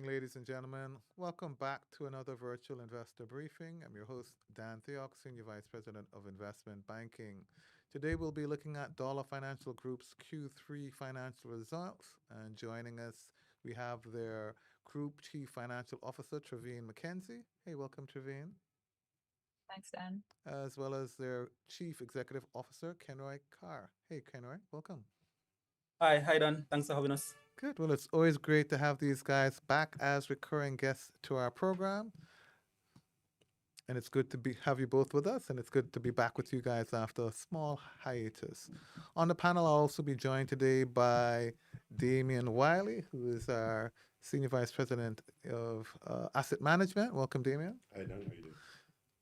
evening, ladies and gentlemen. Welcome back to another virtual investor briefing. I'm your host, Dan Theok, Senior Vice President of Investment Banking. Today, we'll be looking at DOLLA Financial Group's Q3 financial results. And joining us, we have their Group Chief Financial Officer, Trevine McKenzie. Hey, welcome, Trevine. Thanks, Dan. As well as their Chief Executive Officer, Kenroy Carr. Hey, Kenroy, welcome. Hi, Dan. Thanks for having us. Good. Well, it's always great to have these guys back as recurring guests to our program. And it's good to have you both with us, and it's good to be back with you guys after a small hiatus. On the panel, I'll also be joined today by Damian Wiley, who is our Senior Vice President of Asset Management. Welcome, Damian. Hi, Dan. How you doing?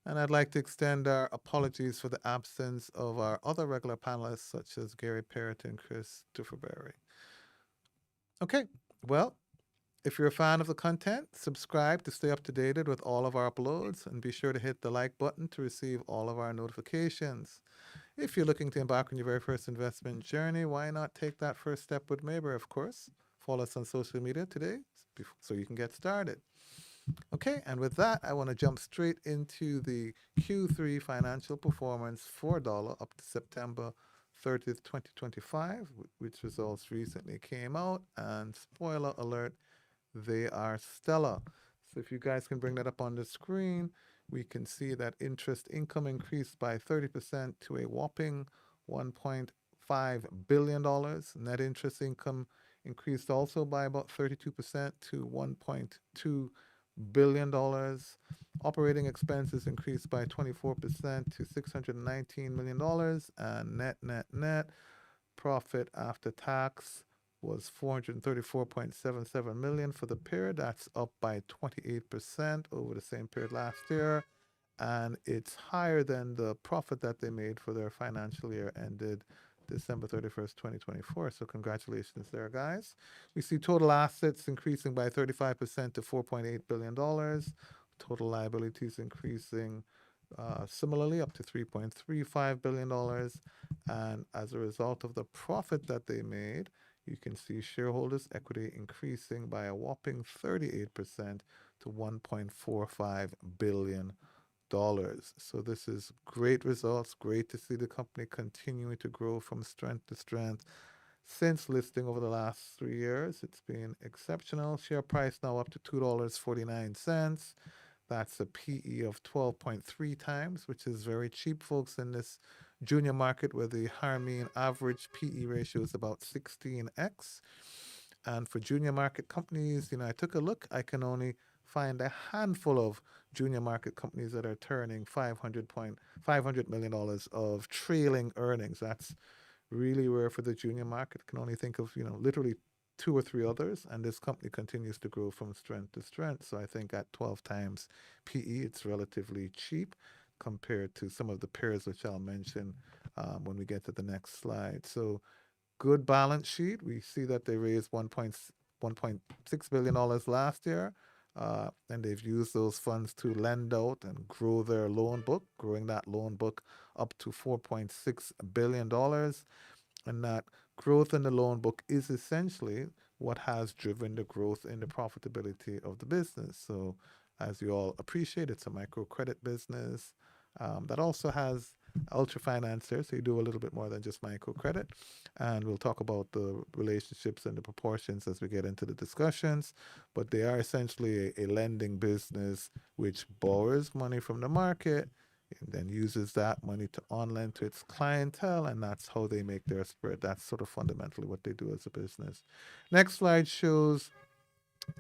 And I'd like to extend our apologies for the absence of our other regular panelists, such as Gary Parrott and Chris Dufferberry. Okay, well, if you're a fan of the content, subscribe to stay up to date with all of our uploads, and be sure to hit the like button to receive all of our notifications. If you're looking to embark on your very first investment journey, why not take that first step with Mayberry, of course? Follow us on social media today so you can get started. Okay, and with that, I want to jump straight into the Q3 financial performance for DOLLA up to September 30th, 2025, which results recently came out, and spoiler alert, they are stellar. So if you guys can bring that up on the screen, we can see that interest income increased by 30% to a whopping $1.5 billion. Net interest income increased also by about 32% to $1.2 billion. Operating expenses increased by 24% to $619 million, and net profit after tax was $434.77 million for the period. That's up by 28% over the same period last year, and it's higher than the profit that they made for their financial year ended December 31st, 2024. So congratulations there, guys. We see total assets increasing by 35% to $4.8 billion. Total liabilities increasing similarly up to $3.35 billion. And as a result of the profit that they made, you can see shareholders' equity increasing by a whopping 38% to $1.45 billion. So this is great results. Great to see the company continuing to grow from strength to strength. Since listing over the last 3 years, it's been exceptional. Share price now up to $2.49. That's a PE of 12.3 times, which is very cheap, folks, in this junior market where the higher mean average PE ratio is about 16x. And for junior market companies, I took a look. I can only find a handful of junior market companies that are turning $500 million of trailing earnings. That's really rare for the junior market. I can only think of, literally 2 or 3 others, and this company continues to grow from strength to strength. So I think at 12 times PE, it's relatively cheap compared to some of the peers, which I'll mention when we get to the next slide. So good balance sheet. We see that they raised $1.6 billion last year. And they've used those funds to lend out and grow their loan book, growing that loan book up to $4.6 billion. And that growth in the loan book is essentially what has driven the growth in the profitability of the business. So as you all appreciate, it's a microcredit business that also has ultra finance there, so you do a little bit more than just microcredit. And we'll talk about the relationships and the proportions as we get into the discussions. But they are essentially a lending business which borrows money from the market and then uses that money to on-lend to its clientele, and that's how they make their spread. That's sort of fundamentally what they do as a business. Next slide shows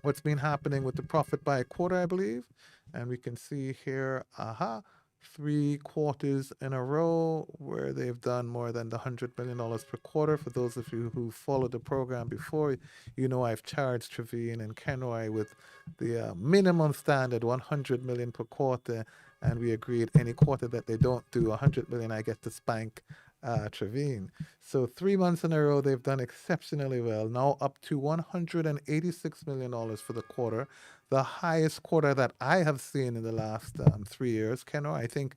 what's been happening with the profit by quarter, I believe. And we can see here, 3 quarters in a row where they've done more than the $100 million per quarter. For those of you who followed the program before, I've charged Trevine and Kenroy with the minimum standard $100 million per quarter, and we agreed any quarter that they don't do $100 million, I get to spank Trevine. So 3 months in a row, they've done exceptionally well. Now up to $186 million for the quarter, the highest quarter that I have seen in the last 3 years. Kenro, I think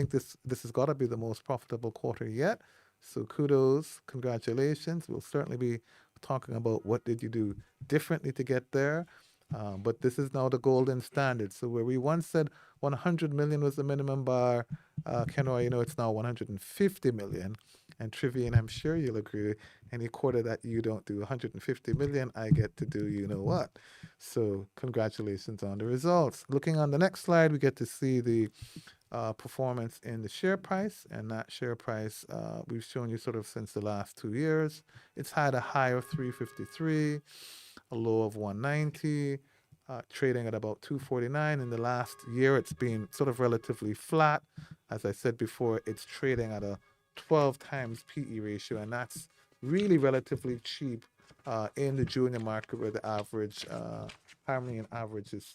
this has got to be the most profitable quarter yet. So kudos, congratulations. We'll certainly be talking about what did you do differently to get there. But this is now the golden standard. So where we once said 100 million was the minimum bar, Kenroy, it's now 150 million. And Trivian, I'm sure you'll agree, any quarter that you don't do 150 million, I get to do you know what. So congratulations on the results. Looking on the next slide, we get to see the performance in the share price, and that share price we've shown you sort of since the last 2 years. It's had a high of 353, a low of 190, trading at about 249. In the last year, it's been sort of relatively flat. As I said before, it's trading at a 12 times PE ratio, and that's really relatively cheap in the junior market where the average Harmony average is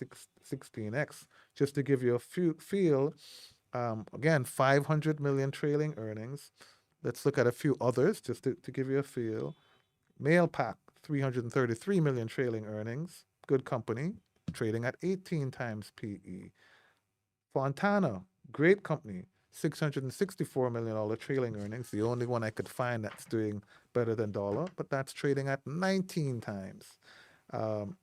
16x. Just to give you a feel, again, 500 million trailing earnings. Let's look at a few others just to give you a feel. Mailpack, 333 million trailing earnings. Good company, trading at 18 times PE. Fontana, great company, $664 million trailing earnings. The only one I could find that's doing better than Dollar, but that's trading at 19 times. Um,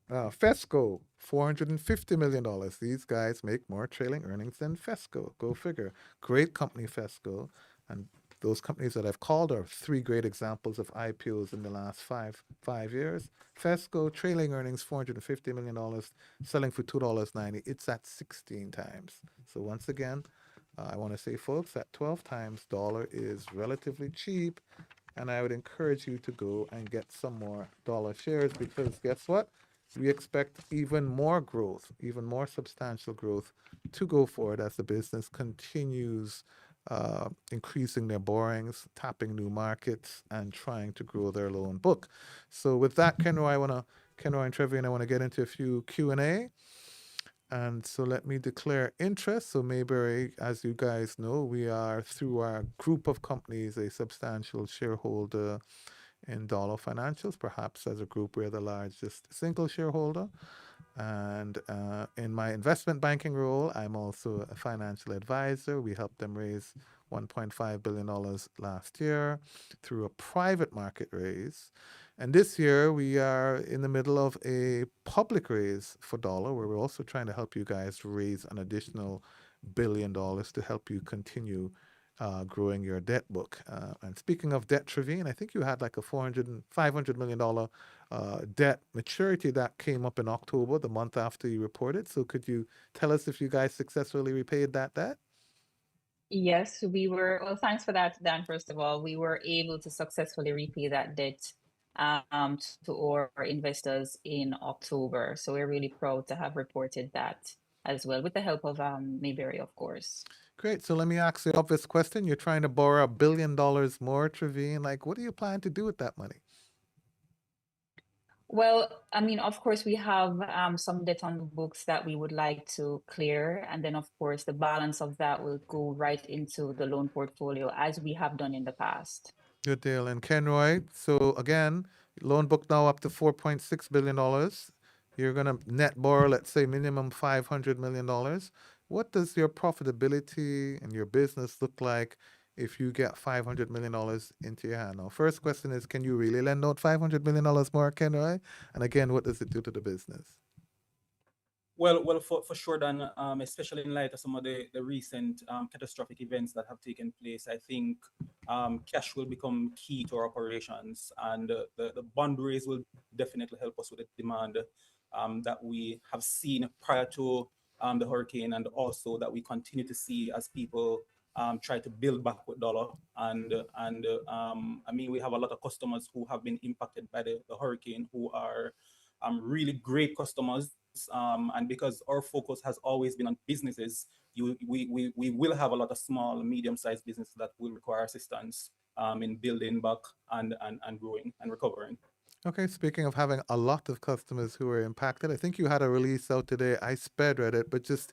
Fesco, $450 million. These guys make more trailing earnings than Fesco. Go figure. Great company, Fesco. And those companies that I've called are three great examples of IPOs in the last five years. Fesco, trailing earnings, $450 million, selling for $2.90. It's at 16 times. So once again, I want to say, folks, at 12 times, Dollar is relatively cheap. And I would encourage you to go and get some more Dollar shares because guess what? We expect even more growth, even more substantial growth to go forward as the business continues increasing their borrowings, tapping new markets, and trying to grow their loan book. So with that, Kenroy and Trevian, I want to get into a few Q&A. And so let me declare interest. So Mayberry, as you guys know, we are, through our group of companies, a substantial shareholder in Dollar Financials. Perhaps as a group, we're the largest single shareholder. And in my investment banking role, I'm also a financial advisor. We helped them raise $1.5 billion last year through a private market raise. And this year, we are in the middle of a public raise for Dollar, where we're also trying to help you guys raise an additional $1 billion to help you continue growing your debt book. And speaking of debt, Trevine, I think you had like a $500 million debt maturity that came up in October, the month after you reported. So could you tell us if you guys successfully repaid that debt? Yes, we were. Well, thanks for that, Dan. First of all, we were able to successfully repay that debt to our investors in October. So we're really proud to have reported that as well, with the help of Mayberry, of course. Great. So let me ask the obvious question. You're trying to borrow $1 billion more, Trevine. Like, what do you plan to do with that money? Well, I mean, of course, we have some debt on the books that we would like to clear. And then, of course, the balance of that will go right into the loan portfolio as we have done in the past. Good deal. And Kenroy, so again, loan book now up to $4.6 billion. You're going to net borrow, let's say, minimum $500 million. What does your profitability and your business look like if you get $500 million into your hand? Now, first question is, can you really lend out $500 million more, Kenroy? And again, what does it do to the business? Well, for sure, Dan, especially in light of some of the recent catastrophic events that have taken place, I think cash will become key to our operations, and the bond raise will definitely help us with the demand that we have seen prior to the hurricane, and also that we continue to see as people try to build back with Dollar. And I mean, we have a lot of customers who have been impacted by the hurricane who are really great customers. And because our focus has always been on businesses, we will have a lot of small, medium-sized businesses that will require assistance in building back and growing and recovering. Okay, speaking of having a lot of customers who were impacted, I think you had a release out today. I sped read it, but just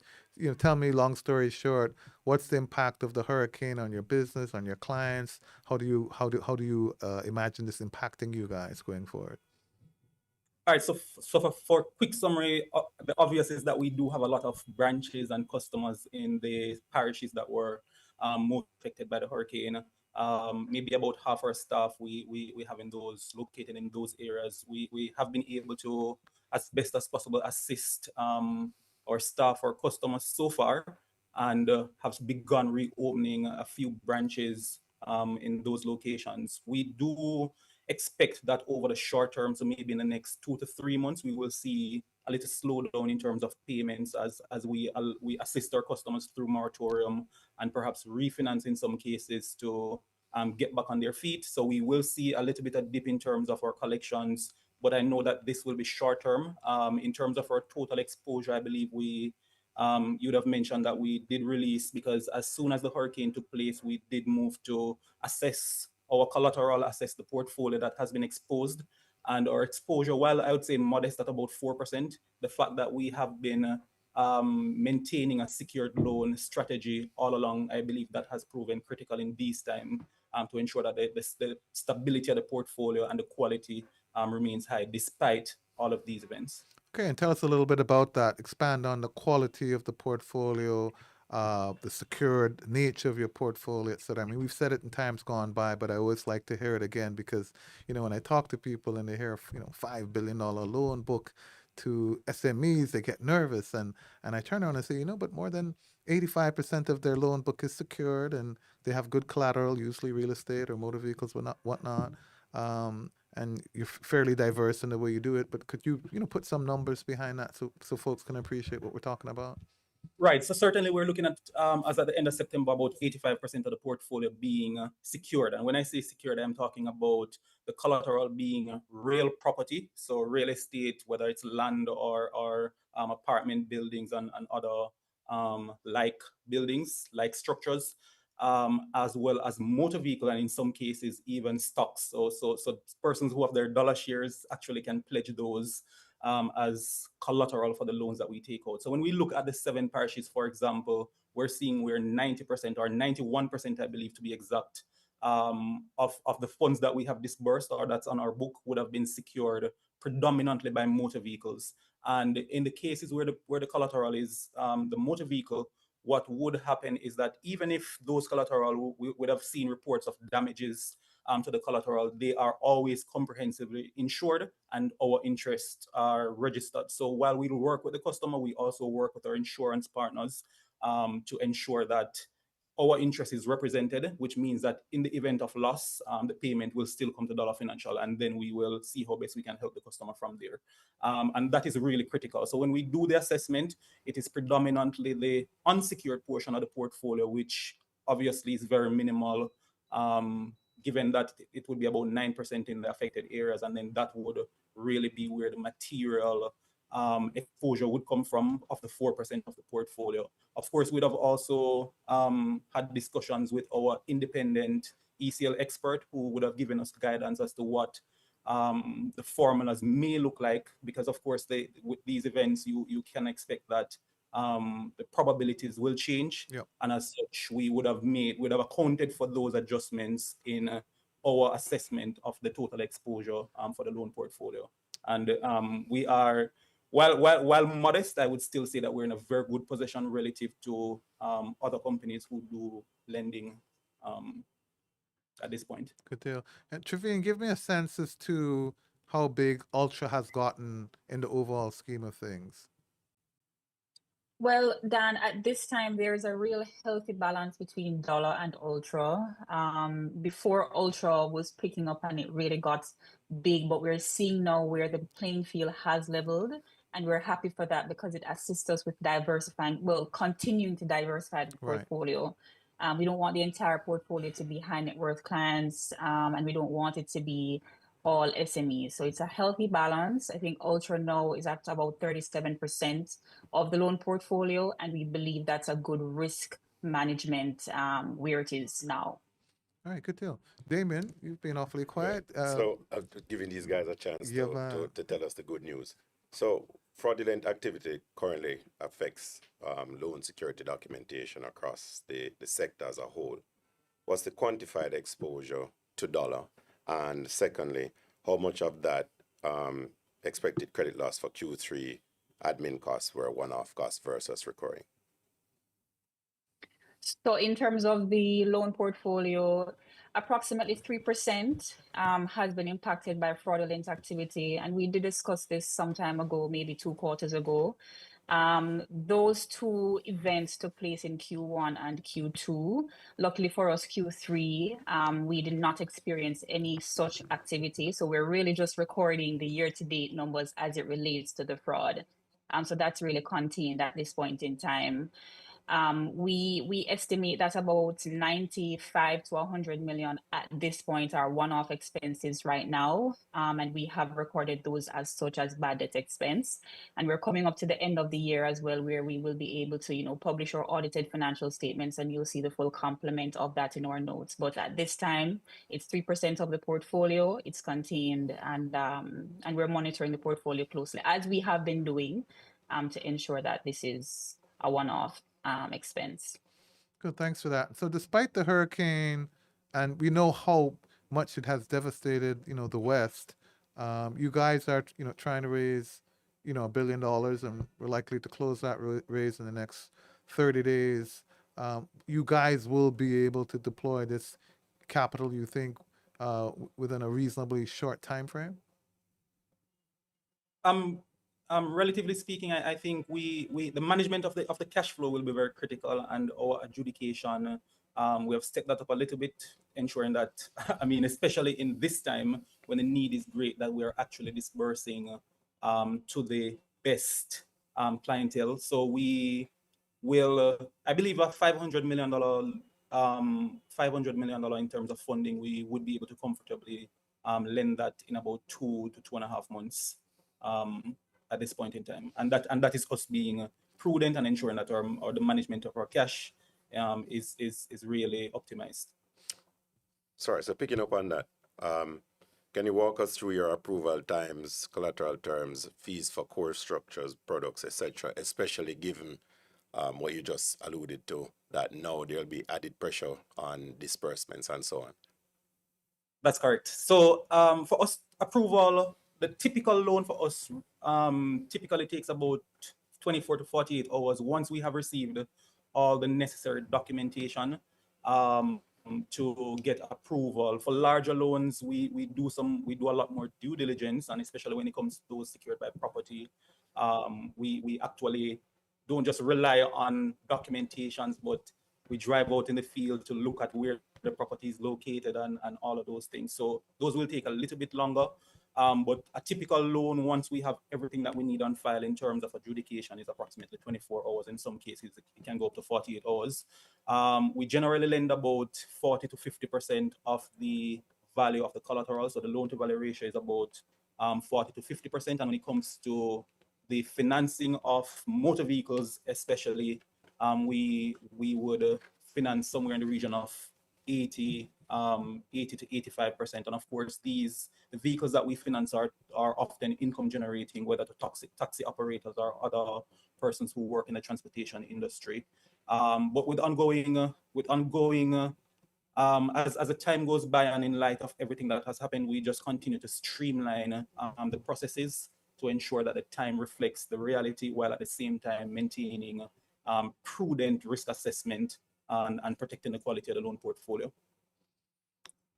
tell me, long story short, what's the impact of the hurricane on your business, on your clients? How do you imagine this impacting you guys going forward? All right, so for quick summary, the obvious is that we do have a lot of branches and customers in the parishes that were most affected by the hurricane. Maybe about half our staff we have in those located in those areas. We have been able to as best as possible assist our staff or customers so far, and have begun reopening a few branches in those locations. We do expect that over the short term, so maybe in the next 2 to 3 months, we will see a little slowdown in terms of payments as we assist our customers through moratorium and perhaps refinance in some cases to get back on their feet. So we will see a little bit of dip in terms of our collections, but I know that this will be short term. In terms of our total exposure, I believe you'd have mentioned that we did release, because as soon as the hurricane took place, we did move to assess our collateral, assess the portfolio that has been exposed. And our exposure, while I would say modest at about 4%, the fact that we have been maintaining a secured loan strategy all along, I believe that has proven critical in these times to ensure that the stability of the portfolio and the quality remains high despite all of these events. Okay, and tell us a little bit about that. Expand on the quality of the portfolio, the secured nature of your portfolio, etc. I mean, we've said it in times gone by, but I always like to hear it again because, when I talk to people and they hear, $5 billion loan book to SMEs, they get nervous. And I turn around and say, but more than 85% of their loan book is secured and they have good collateral, usually real estate or motor vehicles, whatnot. And you're fairly diverse in the way you do it, but could you, put some numbers behind that so folks can appreciate what we're talking about? Right. So certainly we're looking at, as at the end of September, about 85% of the portfolio being secured. And when I say secured, I'm talking about the collateral being real property. So real estate, whether it's land or apartment buildings and other like buildings, like structures, as well as motor vehicle, and in some cases even stocks. So persons who have their dollar shares actually can pledge those as collateral for the loans that we take out. So when we look at the 7 parishes, for example, we're seeing where 90% or 91%, I believe to be exact, of the funds that we have disbursed or that's on our book would have been secured predominantly by motor vehicles. And in the cases where the collateral is the motor vehicle, what would happen is that even if those collateral, we would have seen reports of damages to the collateral, they are always comprehensively insured and our interests are registered. So while we work with the customer, we also work with our insurance partners to ensure that our interest is represented, which means that in the event of loss, the payment will still come to Dollar Financial, and then we will see how best we can help the customer from there. And that is really critical. So when we do the assessment, it is predominantly the unsecured portion of the portfolio, which obviously is very minimal, given that it would be about 9% in the affected areas, and then that would really be where the material exposure would come from of the 4% of the portfolio. Of course, we'd have also had discussions with our independent ECL expert who would have given us guidance as to what the formulas may look like, because of course with these events you can expect that the probabilities will change. Yep. And as such, we would have accounted for those adjustments in our assessment of the total exposure for the loan portfolio. And we are, while modest, I would still say that we're in a very good position relative to other companies who do lending at this point. Good deal. And Trevine, give me a sense as to how big Ultra has gotten in the overall scheme of things. Well, Dan, at this time, there's a real healthy balance between DOLLA and Ultra. Before Ultra was picking up and it really got big, but we're seeing now where the playing field has leveled, and we're happy for that because it assists us with continuing to diversify the portfolio. Right. We don't want the entire portfolio to be high net worth clients, and we don't want it to be all SMEs. So it's a healthy balance. I think Ultra now is at about 37% of the loan portfolio, and we believe that's a good risk management where it is now. All right, good deal. Damien, you've been awfully quiet. So I'm giving these guys a chance to tell us the good news. So fraudulent activity currently affects loan security documentation across the sector as a whole. What's the quantified exposure to DOLLA? And secondly, how much of that expected credit loss for Q3 admin costs were one-off costs versus recurring? So in terms of the loan portfolio, approximately 3% has been impacted by fraudulent activity. And we did discuss this some time ago, maybe 2 quarters ago. Those 2 events took place in Q1 and Q2. Luckily for us, Q3, we did not experience any such activity. So we're really just recording the year-to-date numbers as it relates to the fraud. So that's really contained at this point in time. We estimate that about 95 to 100 million at this point are one-off expenses right now, and we have recorded those as such as bad debt expense. And we're coming up to the end of the year as well, where we will be able to, publish our audited financial statements, and you'll see the full complement of that in our notes. But at this time, it's 3% of the portfolio. It's contained, and we're monitoring the portfolio closely, as we have been doing, to ensure that this is a one-off expense. Good, thanks for that. So despite the hurricane, and we know how much it has devastated, the West, you guys are, trying to raise, $1 billion, and we're likely to close that raise in the next 30 days. You guys will be able to deploy this capital, you think, within a reasonably short time frame? Relatively speaking, I think the management of the cash flow will be very critical, and our adjudication, we have stepped that up a little bit, ensuring that, especially in this time when the need is great, that we are actually disbursing to the best clientele. So we will, I believe, a $500 million in terms of funding, we would be able to comfortably lend that in about 2 to 2.5 months. At this point in time, and that is us being prudent and ensuring that the management of our cash is really optimized. Sorry, so picking up on that, can you walk us through your approval times, collateral terms, fees for core structures, products, etc., especially given what you just alluded to, that now there'll be added pressure on disbursements and so on? That's correct. So for us, approval, the typical loan for us typically takes about 24 to 48 hours once we have received all the necessary documentation to get approval. For larger loans, we do a lot more due diligence, and especially when it comes to those secured by property, we actually don't just rely on documentations, but we drive out in the field to look at where the property is located and all of those things. So those will take a little bit longer. But a typical loan, once we have everything that we need on file in terms of adjudication, is approximately 24 hours. In some cases, it can go up to 48 hours. We generally lend about 40 to 50% of the value of the collateral. So the loan to value ratio is about 40 to 50%. And when it comes to the financing of motor vehicles, especially, we would finance somewhere in the region of 80 to 85%. And of course, the vehicles that we finance are often income generating, whether to taxi operators or other persons who work in the transportation industry. But with ongoing, as the time goes by and in light of everything that has happened, we just continue to streamline the processes to ensure that the time reflects the reality, while at the same time maintaining prudent risk assessment and protecting the quality of the loan portfolio.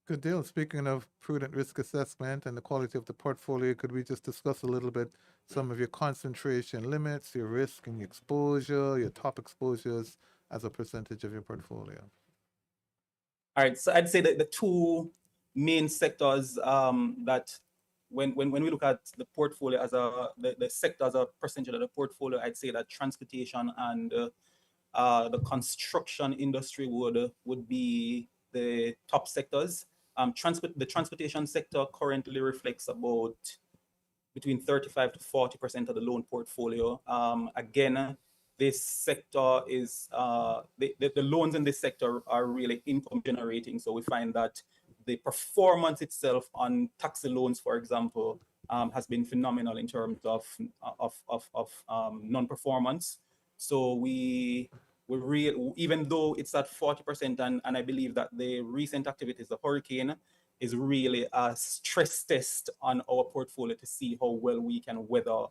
Good deal. Speaking of prudent risk assessment and the quality of the portfolio, could we just discuss a little bit some of your concentration limits, your risk and exposure, your top exposures as a percentage of your portfolio? All right, so I'd say that the 2 main sectors that when we look at the portfolio as the sector as a percentage of the portfolio, I'd say that transportation and the construction industry would be the top sectors. The transportation sector currently reflects about between 35 to 40% of the loan portfolio. Again, this sector is the loans in this sector are really income generating. So we find that the performance itself on taxi loans, for example, has been phenomenal in terms of non-performance. So even though it's at 40%, and I believe that the recent activities, the hurricane, is really a stress test on our portfolio to see how well we can weather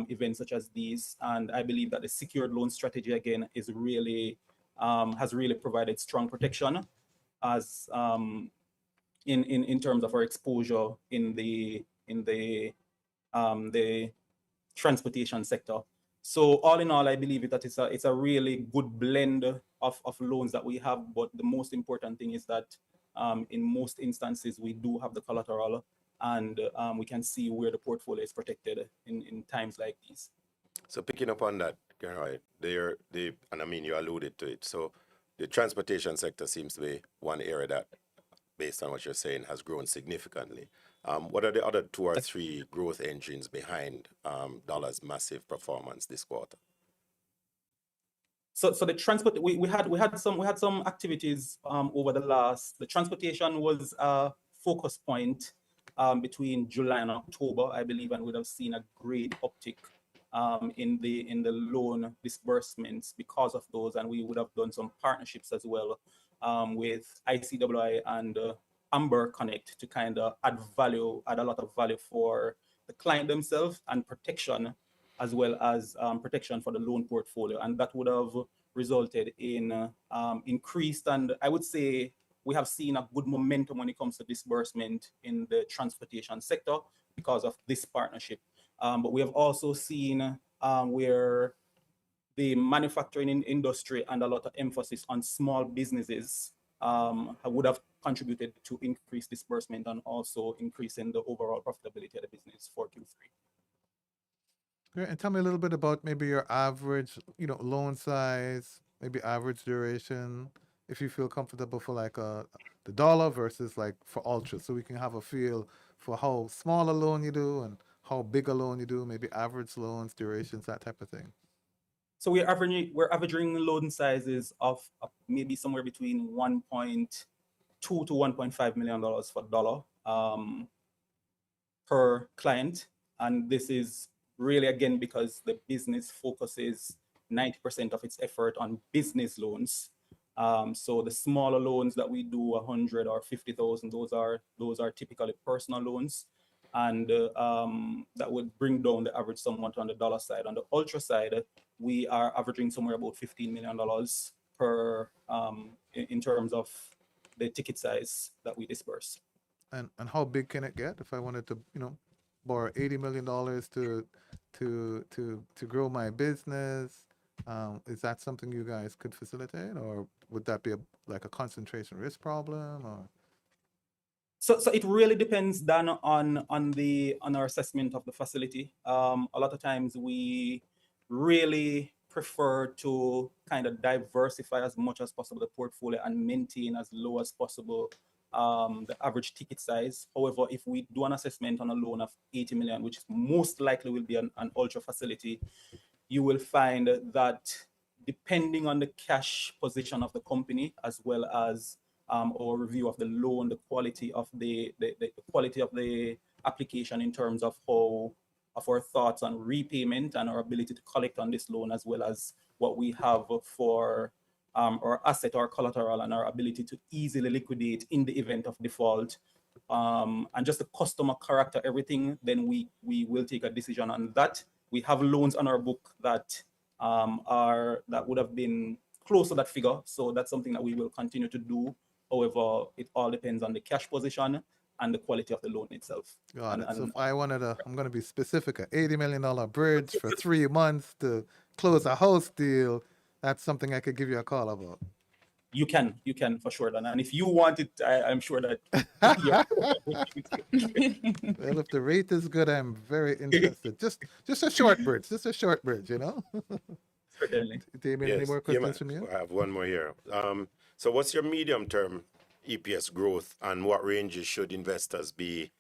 events such as these. And I believe that the secured loan strategy, again, is really has really provided strong protection, as in terms of our exposure in the transportation sector. So all in all, I believe that it's a really good blend of loans that we have. But the most important thing is that in most instances we do have the collateral, and we can see where the portfolio is protected in times like these. So picking up on that, right, and I mean you alluded to it. So the transportation sector seems to be one area that, based on what you're saying, has grown significantly. What are the other 2 or 3 growth engines behind Dolla's massive performance this quarter? So the transport, we had some activities over the last. The transportation was a focus point between July and October, I believe, and would have seen a great uptick in the loan disbursements because of those, and we would have done some partnerships as well with ICWI and Amber Connect to kind of add a lot of value for the client themselves and protection, as well as protection for the loan portfolio, and that would have resulted in increased, and I would say we have seen a good momentum when it comes to disbursement in the transportation sector because of this partnership. But we have also seen where the manufacturing industry and a lot of emphasis on small businesses would have contributed to increased disbursement and also increasing the overall profitability of the business for Q3. Great. And tell me a little bit about maybe your average, loan size, maybe average duration, if you feel comfortable for like the DOLLA versus like for Ultra, so we can have a feel for how small a loan you do and how big a loan you do, maybe average loans, durations, that type of thing. So we're averaging loan sizes of maybe somewhere between $1.2 to $1.5 million for DOLLA per client, and this is really, again, because the business focuses 90% of its effort on business loans. So the smaller loans that we do, 100 or 50,000, those are typically personal loans, and that would bring down the average somewhat on the DOLLA side. On the Ultra side, we are averaging somewhere about $15 million per in terms of the ticket size that we disperse. And how big can it get if I wanted to, borrow $80 million to grow my business? Is that something you guys could facilitate, or would that be like a concentration risk problem? Or so it really depends, Dan, on our assessment of the facility. A lot of times we really prefer to kind of diversify as much as possible the portfolio and maintain as low as possible the average ticket size. However, if we do an assessment on a loan of 80 million, which most likely will be an Ultra facility, you will find that depending on the cash position of the company, as well as our review of the loan, the quality of the quality of the application in terms of our thoughts on repayment and our ability to collect on this loan, as well as what we have for our asset or collateral and our ability to easily liquidate in the event of default, and just the customer character, everything, then we will take a decision on that. We have loans on our book that would have been close to that figure, so that's something that we will continue to do. However, it all depends on the cash position and the quality of the loan itself. Got it. So if I wanted I'm going to be specific, an $80 million bridge for 3 months to close a house deal, that's something I could give you a call about. You can for sure, Dan. And if you want it, I'm sure that. Well, if the rate is good, I'm very interested. Just a short bridge, Certainly. Damien, any more questions from you? I have one more here. So what's your medium-term EPS growth, and what ranges should investors be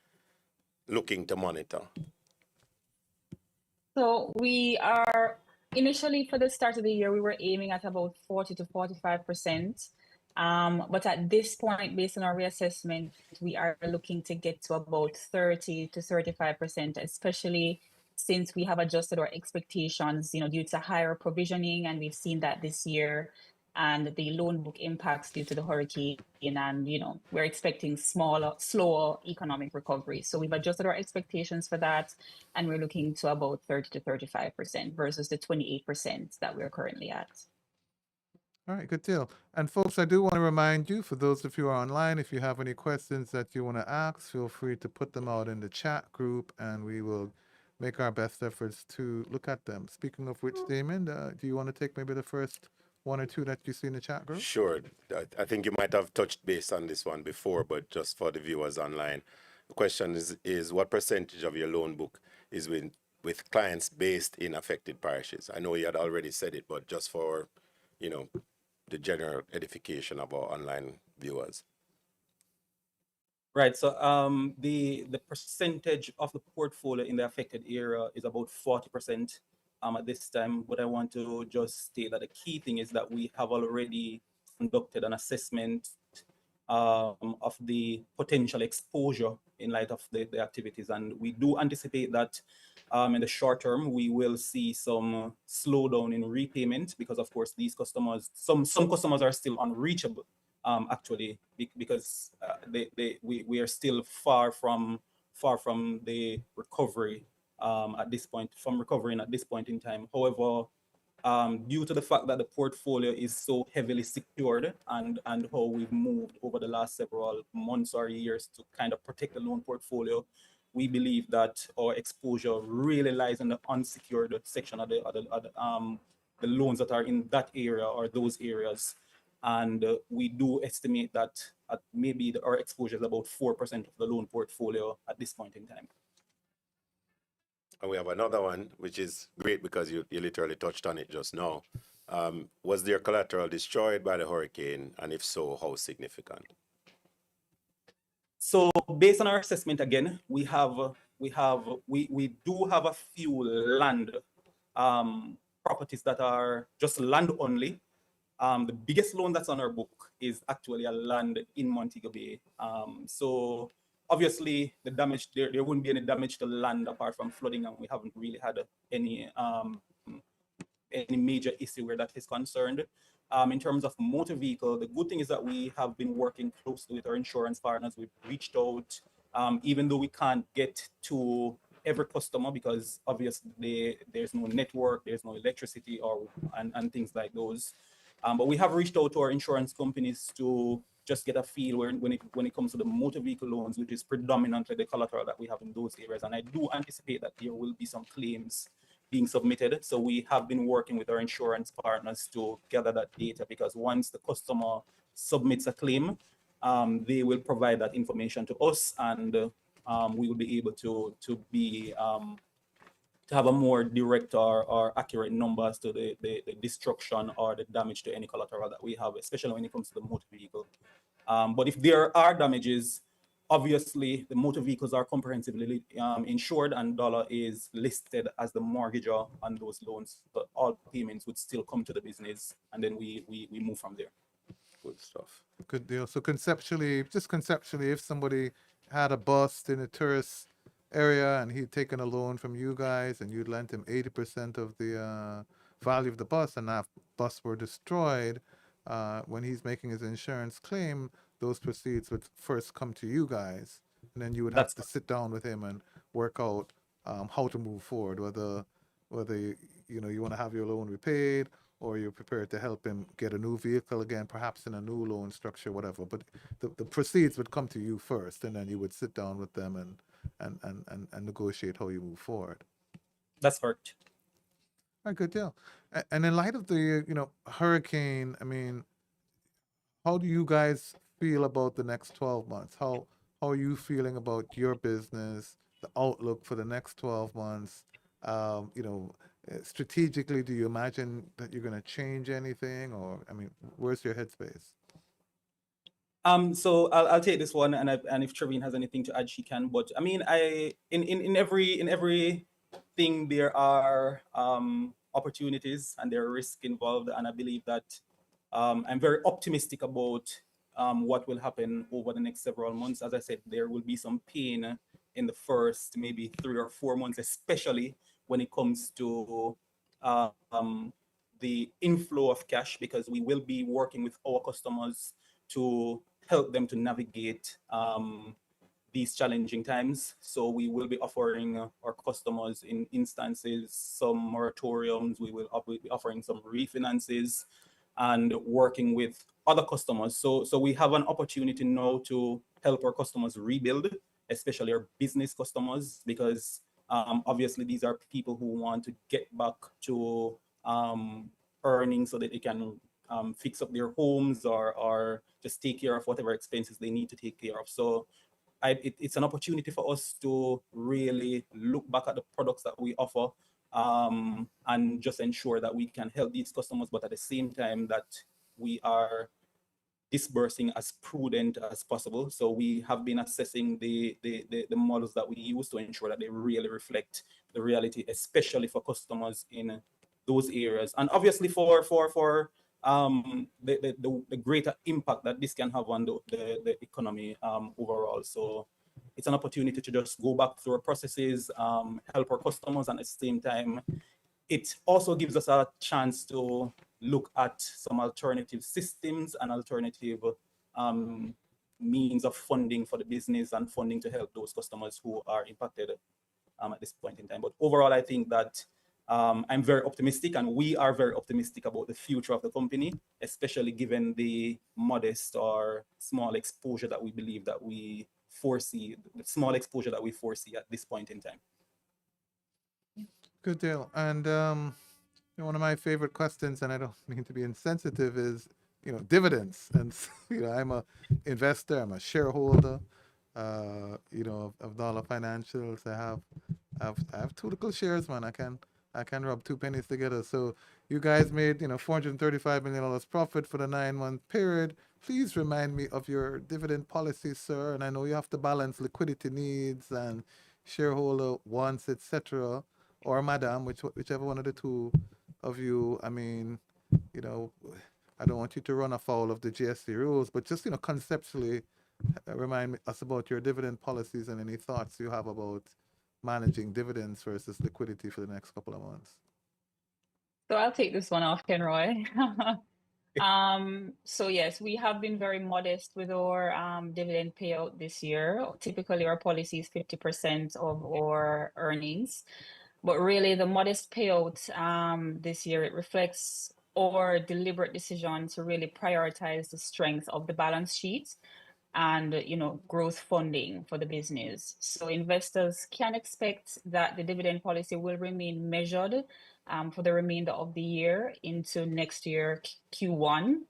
looking to monitor? So we are initially, for the start of the year, we were aiming at about 40 to 45%. But at this point, based on our reassessment, we are looking to get to about 30 to 35%, especially since we have adjusted our expectations, due to higher provisioning, and we've seen that this year, and the loan book impacts due to the hurricane, and we're expecting slower economic recovery. So we've adjusted our expectations for that, and we're looking to about 30 to 35% versus the 28% that we're currently at. All right, good deal. And folks, I do want to remind you, for those of you who are online, if you have any questions that you want to ask, feel free to put them out in the chat group, and we will make our best efforts to look at them. Speaking of which, Damon, do you want to take maybe the first one or two that you see in the chat group? Sure. I think you might have touched base on this one before, but just for the viewers online, the question is what percentage of your loan book is with clients based in affected parishes? I know you had already said it, but just for, you know, the general edification of our online viewers. Right. So the percentage of the portfolio in the affected area is about 40% at this time. But I want to just state that the key thing is that we have already conducted an assessment of the potential exposure in light of the activities. And we do anticipate that in the short term, we will see some slowdown in repayment because, of course, these customers, some customers are still unreachable. Actually, because we are still far from the recovery at this point, from recovering at this point in time. However, due to the fact that the portfolio is so heavily secured and how we've moved over the last several months or years to kind of protect the loan portfolio, we believe that our exposure really lies in the unsecured section of the loans that are in that area or those areas. And we do estimate that maybe our exposure is about 4% of the loan portfolio at this point in time. And we have another one, which is great because you literally touched on it just now. Was their collateral destroyed by the hurricane? And if so, how significant? So based on our assessment, again, we do have a few land properties that are just land only. The biggest loan that's on our book is actually a land in Montego Bay. So obviously the damage there wouldn't be any damage to land apart from flooding, and we haven't really had any major issue where that is concerned. In terms of motor vehicle, the good thing is that we have been working closely with our insurance partners. We've reached out, even though we can't get to every customer because obviously there's no network, there's no electricity and things like those. But we have reached out to our insurance companies to just get a feel when it comes to the motor vehicle loans, which is predominantly the collateral that we have in those areas. And I do anticipate that there will be some claims being submitted. So we have been working with our insurance partners to gather that data, because once the customer submits a claim, they will provide that information to us, and we will be able to have a more direct or accurate numbers to the destruction or the damage to any collateral that we have, especially when it comes to the motor vehicle. But if there are damages, obviously the motor vehicles are comprehensively insured, and DOLLA is listed as the mortgagor on those loans. But all payments would still come to the business, and then we move from there. Good stuff. Good deal. So conceptually, if somebody had a bust in a tourist area and he'd taken a loan from you guys and you'd lent him 80% of the value of the bus, and that bus were destroyed, when he's making his insurance claim, those proceeds would first come to you guys, and then you would have to sit down with him and work out how to move forward, whether you want to have your loan repaid, or you're prepared to help him get a new vehicle again, perhaps in a new loan structure, whatever. But the proceeds would come to you first, and then you would sit down with them and negotiate how you move forward. That's correct. All right, good deal. And in light of the hurricane, I mean, how do you guys feel about the next 12 months? How are you feeling about your business, the outlook for the next 12 months? Strategically, do you imagine that you're going to change anything, or I mean, where's your headspace? So I'll take this one, and if Trevine has anything to add, she can. But I mean, in every thing there are opportunities and there are risks involved, and I believe that I'm very optimistic about what will happen over the next several months. As I said, there will be some pain in the first maybe 3 or 4 months, especially when it comes to the inflow of cash, because we will be working with our customers to help them to navigate these challenging times. So we will be offering our customers in instances some moratoriums. We will be offering some refinances. and working with other customers. So we have an opportunity now to help our customers rebuild, especially our business customers, because obviously these are people who want to get back to earning so that they can fix up their homes or just take care of whatever expenses they need to take care of. So it's an opportunity for us to really look back at the products that we offer and just ensure that we can help these customers, but at the same time that we are disbursing as prudent as possible. So we have been assessing the models that we use to ensure that they really reflect the reality, especially for customers in those areas. And obviously for the greater impact that this can have on the economy overall. So it's an opportunity to just go back through our processes, help our customers, and at the same time, it also gives us a chance to look at some alternative systems and alternative means of funding for the business and funding to help those customers who are impacted at this point in time. But overall, I think that I'm very optimistic, and we are very optimistic about the future of the company, especially given the modest or small exposure that we believe that we foresee, the small exposure that we foresee at this point in time. Good deal. And one of my favorite questions, and I don't mean to be insensitive, is dividends. And I'm a investor, I'm a shareholder, of Dollar Financials. I have two little shares, man. I can rub two pennies together. So you guys made $435 million profit for the 9-month period. Please remind me of your dividend policy, sir. And I know you have to balance liquidity needs and shareholder wants, etc. Or madam, whichever one of the two of you. I mean, I don't want you to run afoul of the GSC rules, but just conceptually remind us about your dividend policies and any thoughts you have about managing dividends versus liquidity for the next couple of months. So I'll take this one off, Kenroy. So yes, we have been very modest with our dividend payout this year. Typically, our policy is 50% of our earnings. But really, the modest payout this year, it reflects our deliberate decision to really prioritize the strength of the balance sheet and growth funding for the business. So investors can expect that the dividend policy will remain measured for the remainder of the year into next year Q1.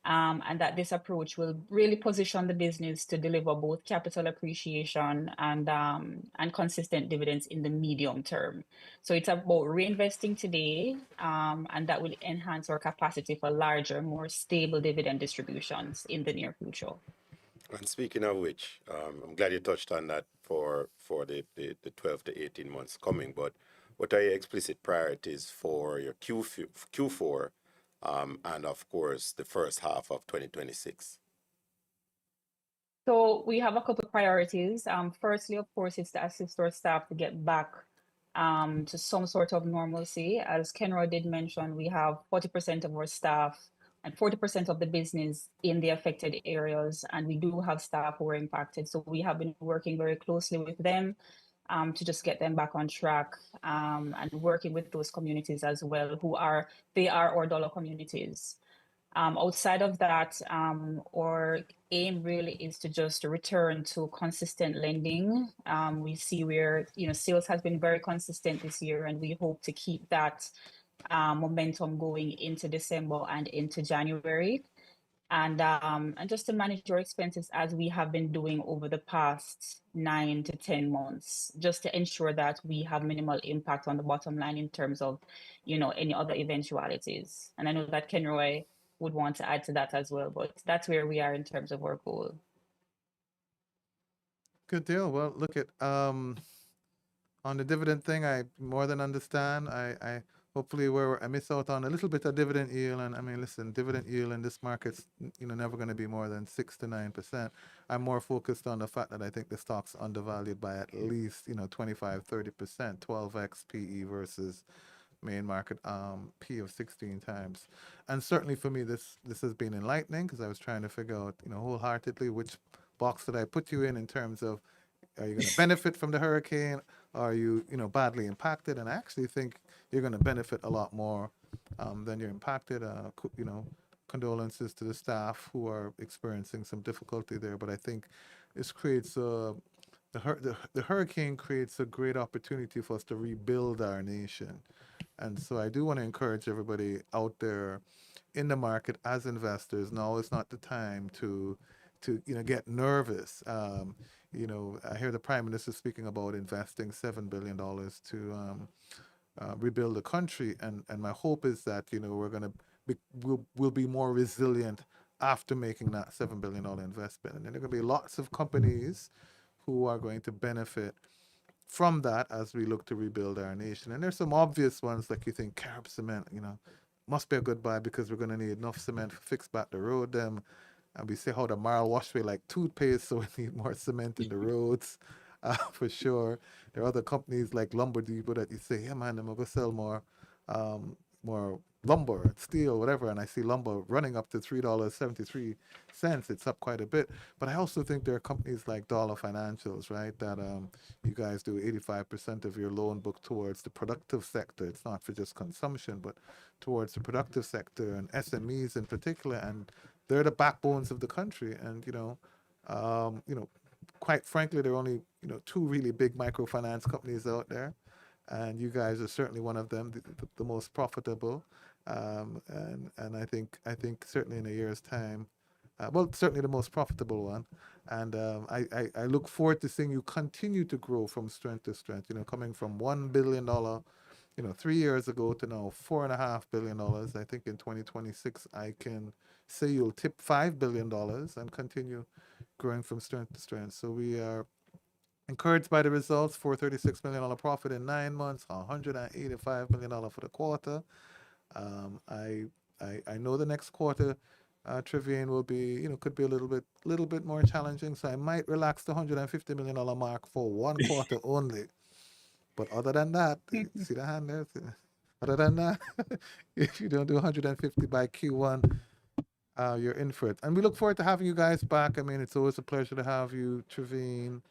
And that this approach will really position the business to deliver both capital appreciation and consistent dividends in the medium term. So it's about reinvesting today, and that will enhance our capacity for larger, more stable dividend distributions in the near future. And speaking of which, I'm glad you touched on that for the 12 to 18 months coming. But what are your explicit priorities for your Q4? And of course, the first half of 2026. So we have a couple of priorities. Firstly, of course, it's to assist our staff to get back to some sort of normalcy. As Kenroy did mention, we have 40% of our staff and 40% of the business in the affected areas, and we do have staff who are impacted. So we have been working very closely with them to just get them back on track and working with those communities as well, they are our dollar communities. Outside of that, our aim really is to just return to consistent lending. We see where sales has been very consistent this year, and we hope to keep that momentum going into December and into January. And just to manage your expenses as we have been doing over the past 9 to 10 months, just to ensure that we have minimal impact on the bottom line in terms of, any other eventualities. And I know that Kenroy would want to add to that as well, but that's where we are in terms of our goal. Good deal. Well, look at on the dividend thing, I more than understand. I hopefully where I miss out on a little bit of dividend yield, and I mean, listen, dividend yield in this market's never going to be more than 6 to 9%. I'm more focused on the fact that I think the stock's undervalued by at least 25-30%, 12x PE versus main market P of 16 times. And certainly for me, this has been enlightening because I was trying to figure out wholeheartedly which box did I put you in terms of, are you going to benefit from the hurricane? Are you badly impacted? And I actually think you're going to benefit a lot more than you're impacted. condolences to the staff who are experiencing some difficulty there. But I think this creates the hurricane creates a great opportunity for us to rebuild our nation. And so I do want to encourage everybody out there in the market as investors. Now is not the time to get nervous. I hear the Prime Minister speaking about investing $7 billion to rebuild the country, and my hope is that we're going to we'll be more resilient after making that $7 billion investment, and then there are going to be lots of companies who are going to benefit from that as we look to rebuild our nation. And there's some obvious ones like you think Carib Cement, must be a good buy because we're going to need enough cement to fix back the road them. And we say how the Marl wash away like toothpaste, so we need more cement in the roads, for sure. There are other companies like Lumber Depot that you say, yeah, man, I'm going to sell more lumber, steel, whatever. And I see lumber running up to $3.73. It's up quite a bit. But I also think there are companies like DOLLA Financials, right, that you guys do 85% of your loan book towards the productive sector. It's not for just consumption, but towards the productive sector and SMEs in particular. And they're the backbones of the country. And, quite frankly, there are only, two really big microfinance companies out there. And you guys are certainly one of them, the most profitable. And I think certainly in a year's time, well, certainly the most profitable one. And I look forward to seeing you continue to grow from strength to strength, coming from $1 billion 3 years ago to now $4.5 billion. I think in 2026, I can say you'll tip $5 billion and continue growing from strength to strength. So we are encouraged by the results. $436 million profit in 9 months, $185 million for the quarter. I know the next quarter, Trivian will be, could be a little bit more challenging. So I might relax the $150 million mark for one quarter only. But other than that, see the hand there? Other than that, if you don't do 150 by Q1, you're in for it. And we look forward to having you guys back. I mean, it's always a pleasure to have you, Trevine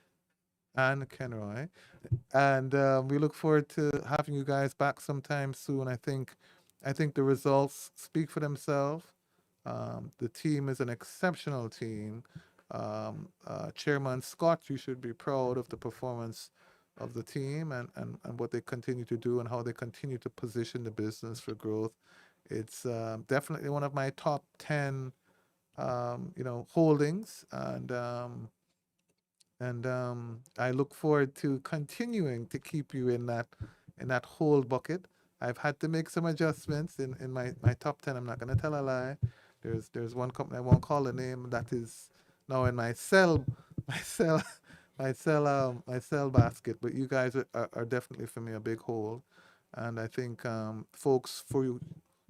and Kenroy. And we look forward to having you guys back sometime soon. I think the results speak for themselves. The team is an exceptional team. Chairman Scott, you should be proud of the performance of the team and what they continue to do and how they continue to position the business for growth. It's definitely one of my top 10, holdings, and I look forward to continuing to keep you in that hold bucket. I've had to make some adjustments in my top 10. I'm not going to tell a lie. There's one company, I won't call the name, that is now in my sell basket. But you guys are definitely for me a big hold. And I think folks, for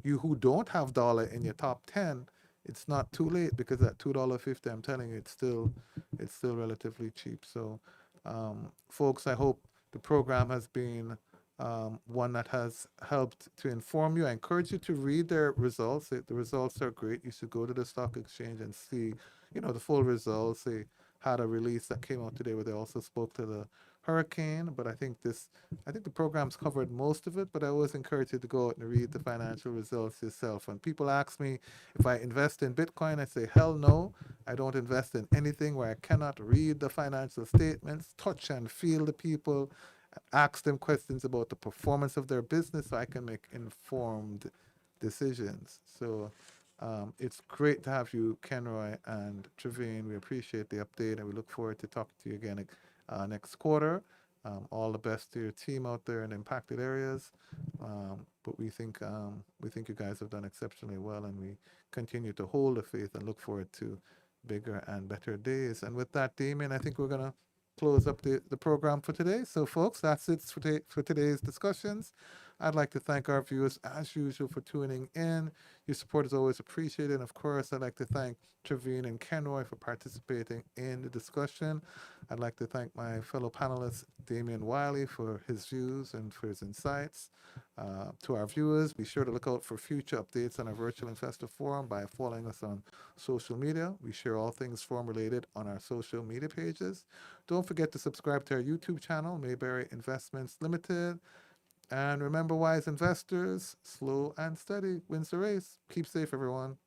you who don't have dollar in your top 10, it's not too late, because at $2.50, I'm telling you, it's still relatively cheap. So, folks, I hope the program has been one that has helped to inform you. I encourage you to read their results. The results are great. You should go to the stock exchange and see, the full results. They had a release that came out today where they also spoke to the hurricane. But I think the program's covered most of it. But I always encourage you to go out and read the financial results yourself. When people ask me if I invest in Bitcoin, I say, hell no. I don't invest in anything where I cannot read the financial statements, touch and feel the people, ask them questions about the performance of their business so I can make informed decisions. So it's great to have you, Kenroy and Trevine. We appreciate the update, and we look forward to talking to you again next quarter. All the best to your team out there in impacted areas. But we think you guys have done exceptionally well, and we continue to hold the faith and look forward to bigger and better days. And with that, Damien, I think we're going to close up the program for today. So, folks, that's it for today's discussions. I'd like to thank our viewers, as usual, for tuning in. Your support is always appreciated. And, of course, I'd like to thank Trevine and Kenroy for participating in the discussion. I'd like to thank my fellow panelist, Damian Wiley, for his views and for his insights. To our viewers, be sure to look out for future updates on our Virtual Investor Forum by following us on social media. We share all things forum related on our social media pages. Don't forget to subscribe to our YouTube channel, Mayberry Investments Limited. And remember, wise investors, slow and steady wins the race. Keep safe, everyone.